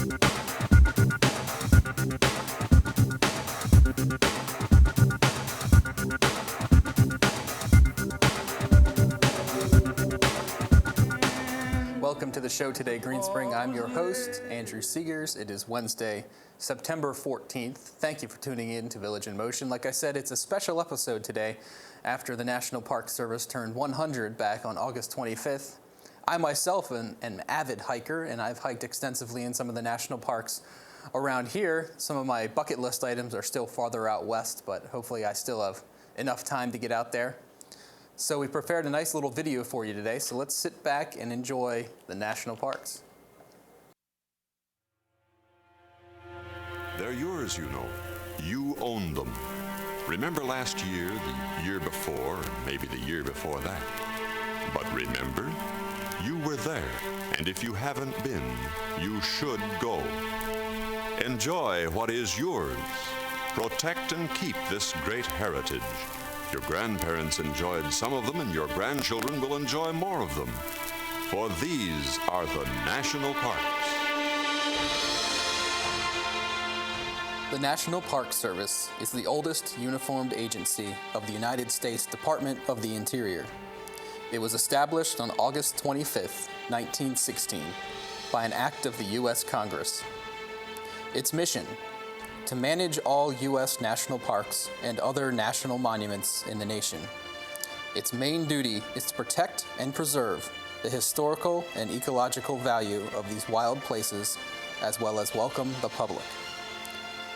Welcome to the show today, Green Spring. I'm your host, Andrew Seegers. It is Wednesday, September 14th. Thank you for tuning in to Village in Motion. Like I said, it's a special episode today after the National Park Service turned 100 back on August 25th. I myself am an avid hiker, and I've hiked extensively in some of the national parks around here. Some of my bucket list items are still farther out west, but hopefully I still have enough time to get out there. So we prepared a nice little video for you today, so let's sit back and enjoy the national parks. They're yours, you know. You own them. Remember last year, the year before, and maybe the year before that. But remember, you were there, and if you haven't been, you should go. Enjoy what is yours. Protect and keep this great heritage. Your grandparents enjoyed some of them, and your grandchildren will enjoy more of them. For these are the national parks. The National Park Service is the oldest uniformed agency of the United States Department of the Interior. It was established on August 25, 1916, by an act of the U.S. Congress. Its mission: to manage all U.S. national parks and other national monuments in the nation. Its main duty is to protect and preserve the historical and ecological value of these wild places, as well as welcome the public.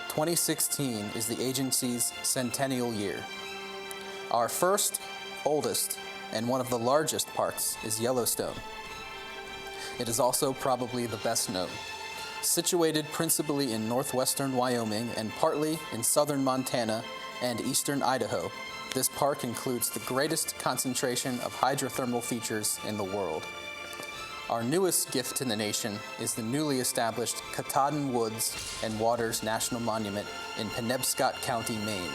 2016 is the agency's centennial year. Our first, oldest, and one of the largest parks is Yellowstone. It is also probably the best known. Situated principally in northwestern Wyoming and partly in southern Montana and eastern Idaho, this park includes the greatest concentration of hydrothermal features in the world. Our newest gift to the nation is the newly established Katahdin Woods and Waters National Monument in Penobscot County, Maine.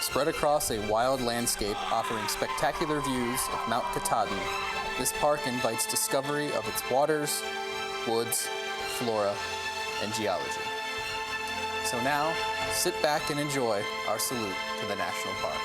Spread across a wild landscape offering spectacular views of Mount Katahdin, this park invites discovery of its waters, woods, flora, and geology. So now, sit back and enjoy our salute to the national parks.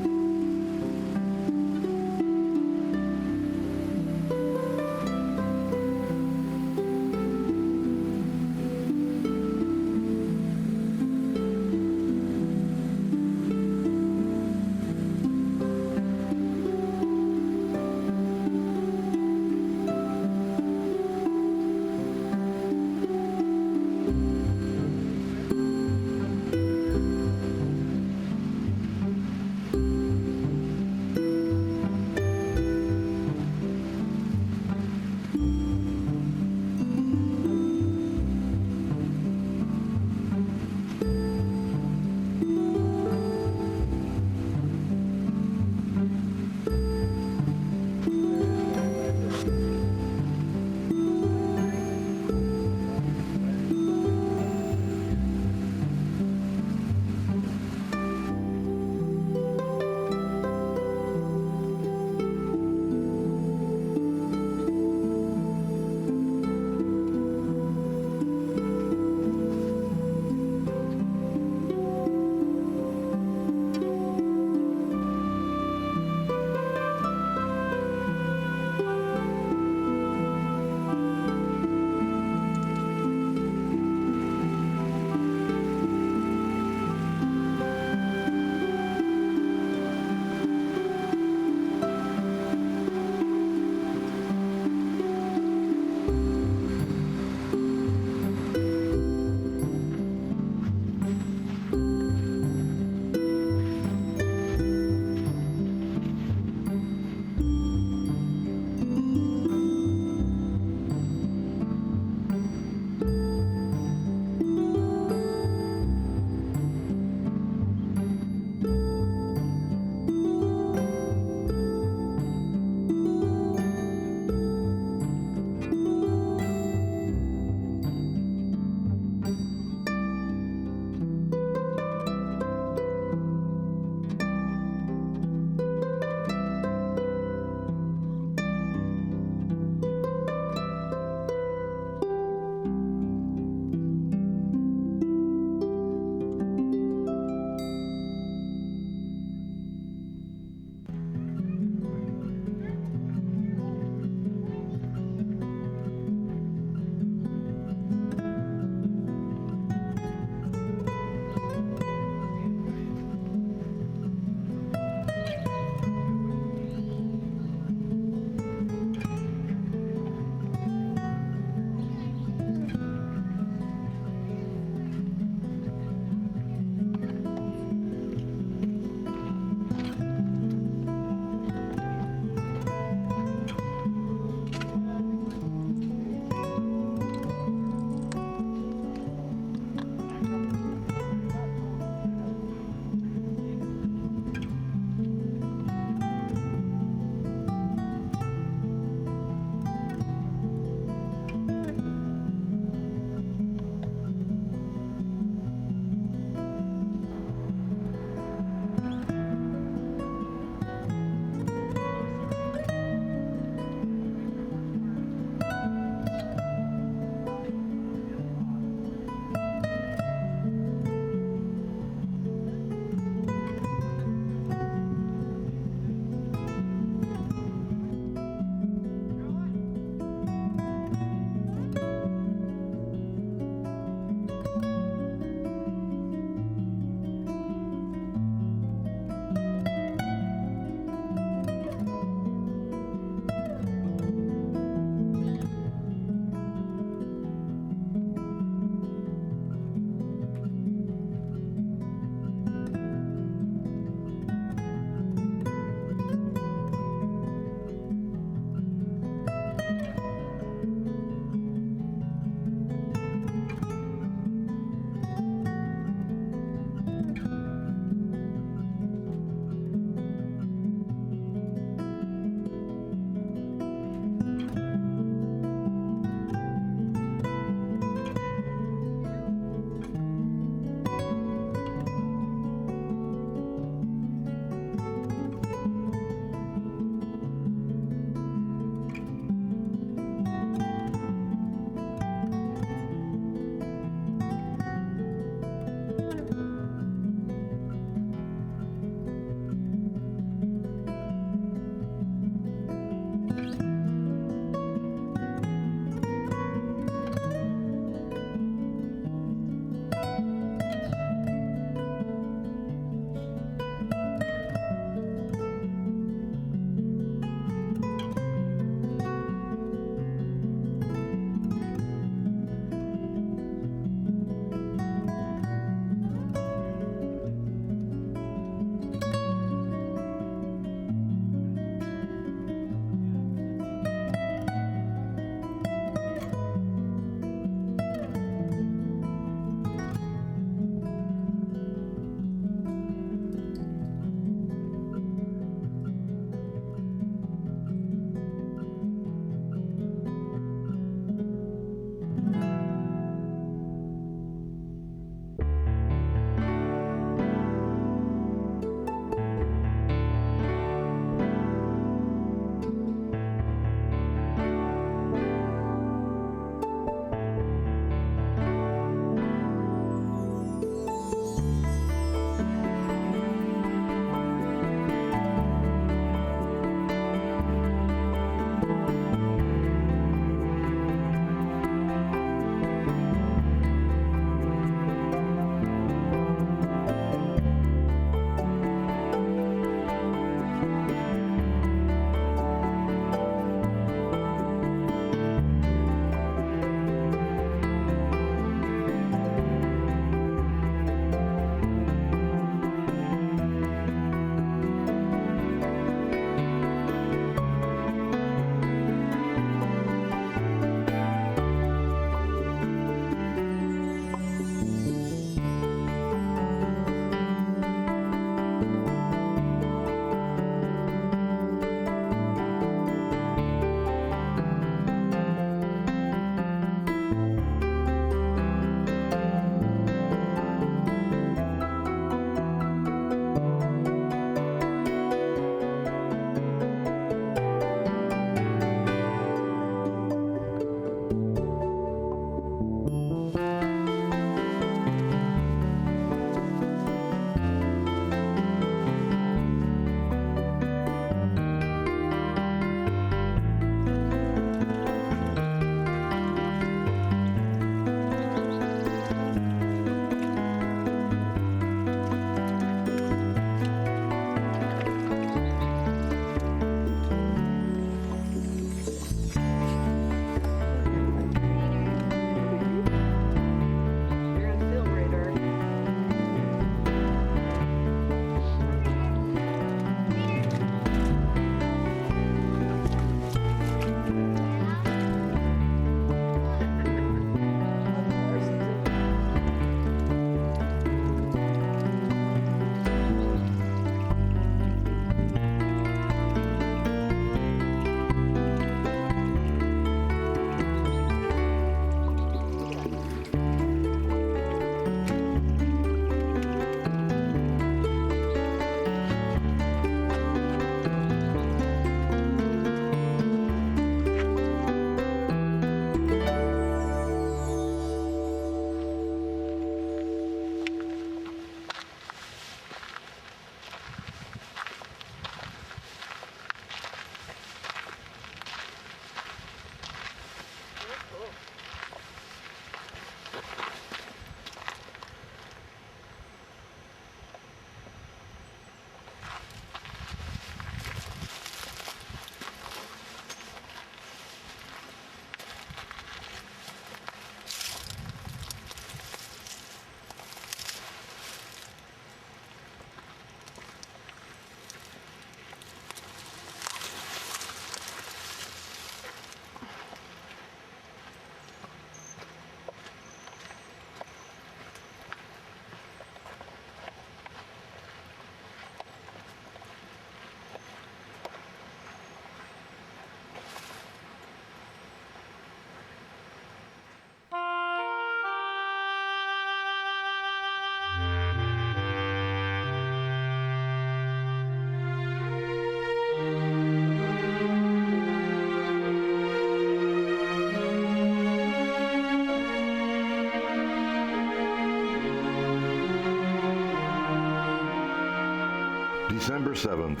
December 7th,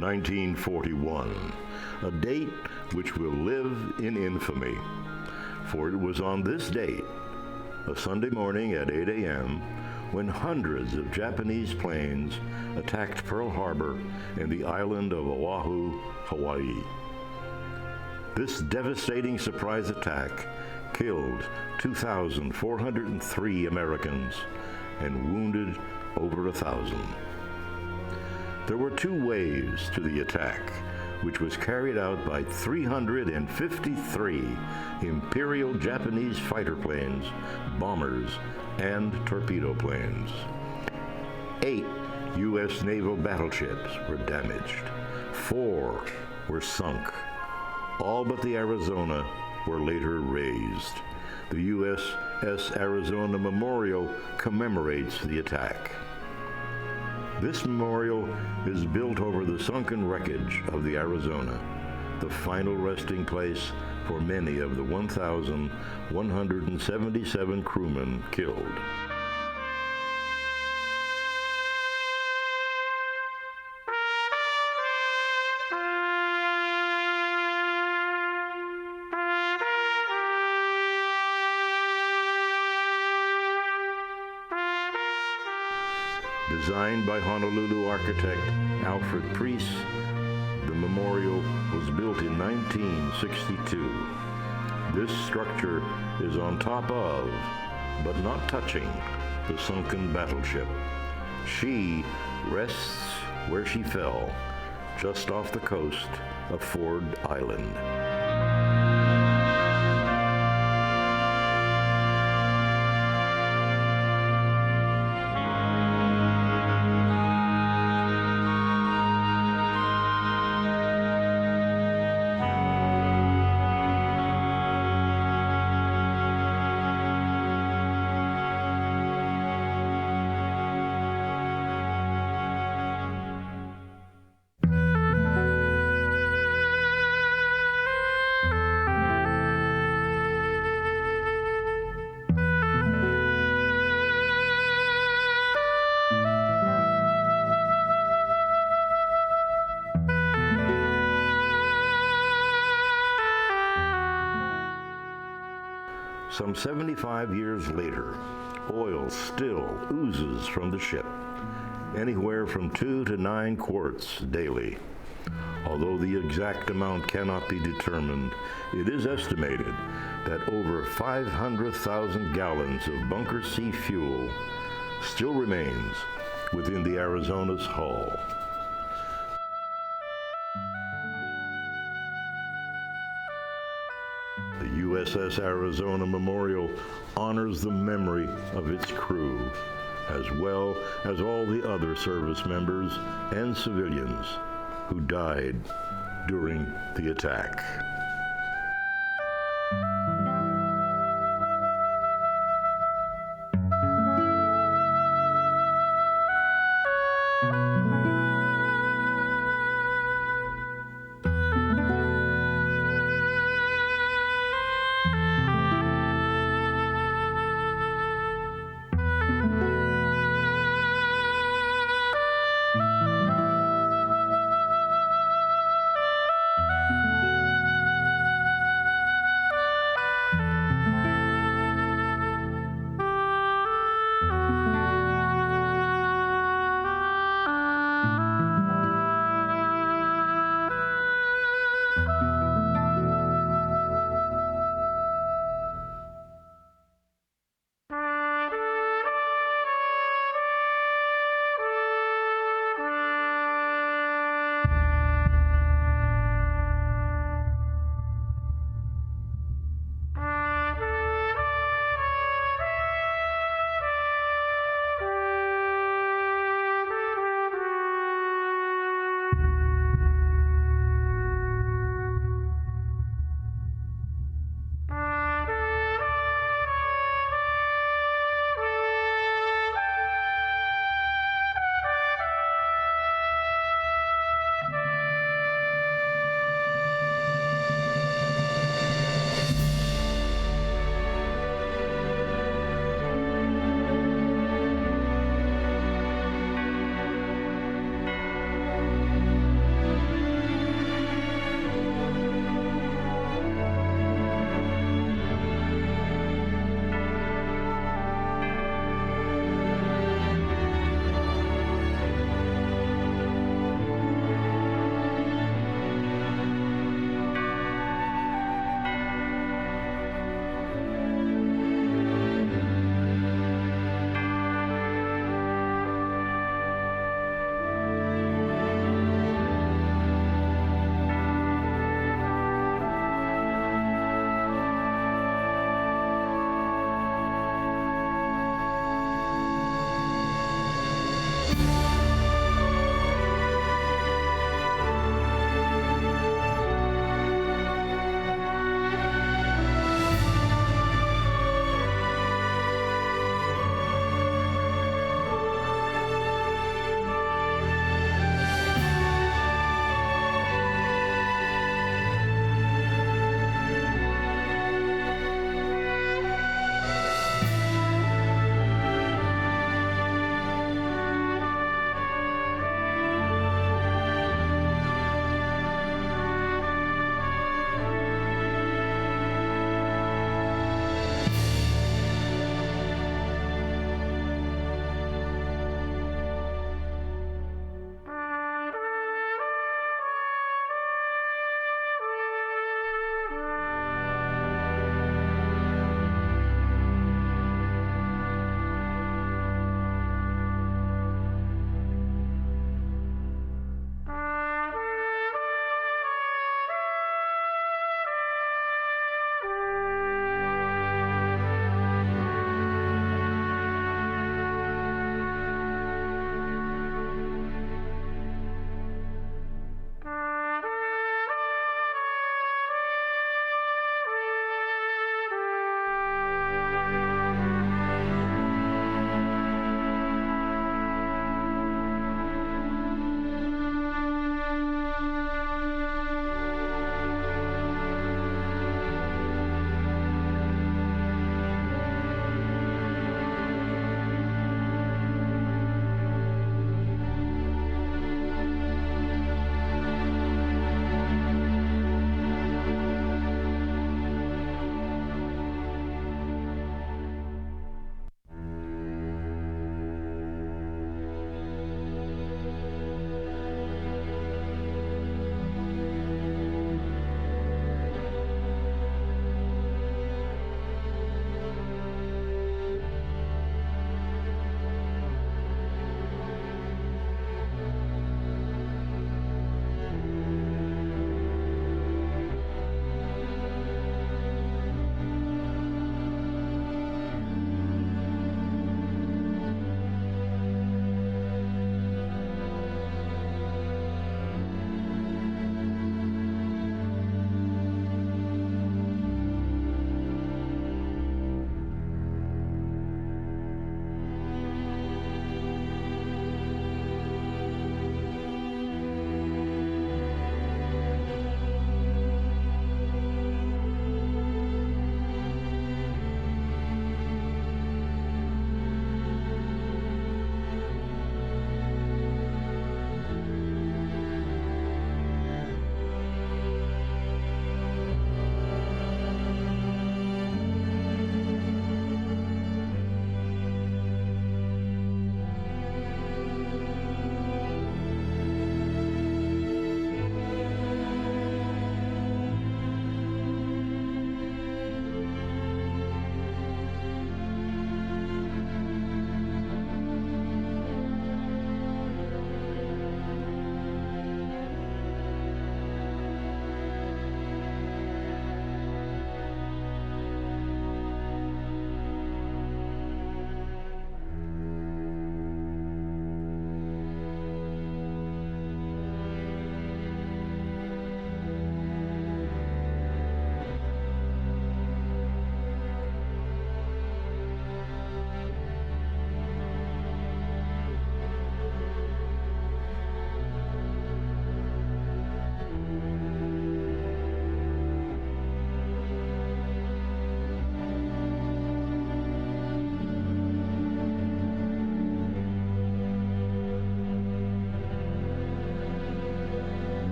1941, a date which will live in infamy. For it was on this date, a Sunday morning at 8 a.m., when hundreds of Japanese planes attacked Pearl Harbor and the island of Oahu, Hawaii. This devastating surprise attack killed 2,403 Americans and wounded over 1,000. There were two waves to the attack, which was carried out by 353 Imperial Japanese fighter planes, bombers, and torpedo planes. 8 U.S. naval battleships were damaged. 4 were sunk. All but the Arizona were later raised. The USS Arizona Memorial commemorates the attack. This memorial is built over the sunken wreckage of the Arizona, the final resting place for many of the 1,177 crewmen killed. Designed by Honolulu architect Alfred Priest, the memorial was built in 1962. This structure is on top of, but not touching, the sunken battleship. She rests where she fell, just off the coast of Ford Island. Some 75 years later, oil still oozes from the ship, anywhere from 2 to 9 quarts daily. Although the exact amount cannot be determined, it is estimated that over 500,000 gallons of bunker C fuel still remains within the Arizona's hull. The USS Arizona Memorial honors the memory of its crew, as well as all the other service members and civilians who died during the attack.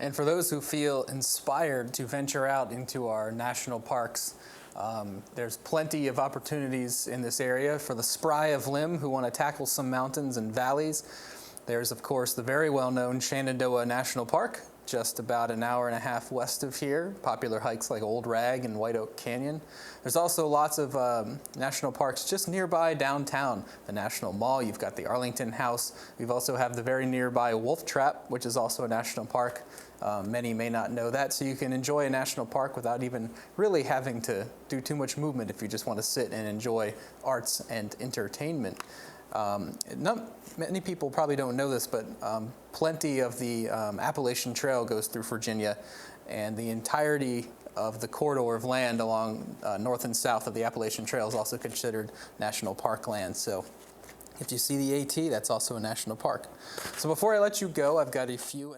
And for those who feel inspired to venture out into our national parks, there's plenty of opportunities in this area for the spry of limb who want to tackle some mountains and valleys. There's, of course, the very well-known Shenandoah National Park, just about an hour and a half west of here. Popular hikes like Old Rag and White Oak Canyon. There's also lots of national parks just nearby downtown. The National Mall, you've got the Arlington House. We've also have the very nearby Wolf Trap, which is also a national park. Many may not know that, so you can enjoy a national park without even really having to do too much movement if you just want to sit and enjoy arts and entertainment. Many people probably don't know this, but plenty of the Appalachian Trail goes through Virginia, and the entirety of the corridor of land along north and south of the Appalachian Trail is also considered national park land. So if you see the AT, that's also a national park. So before I let you go, I've got a few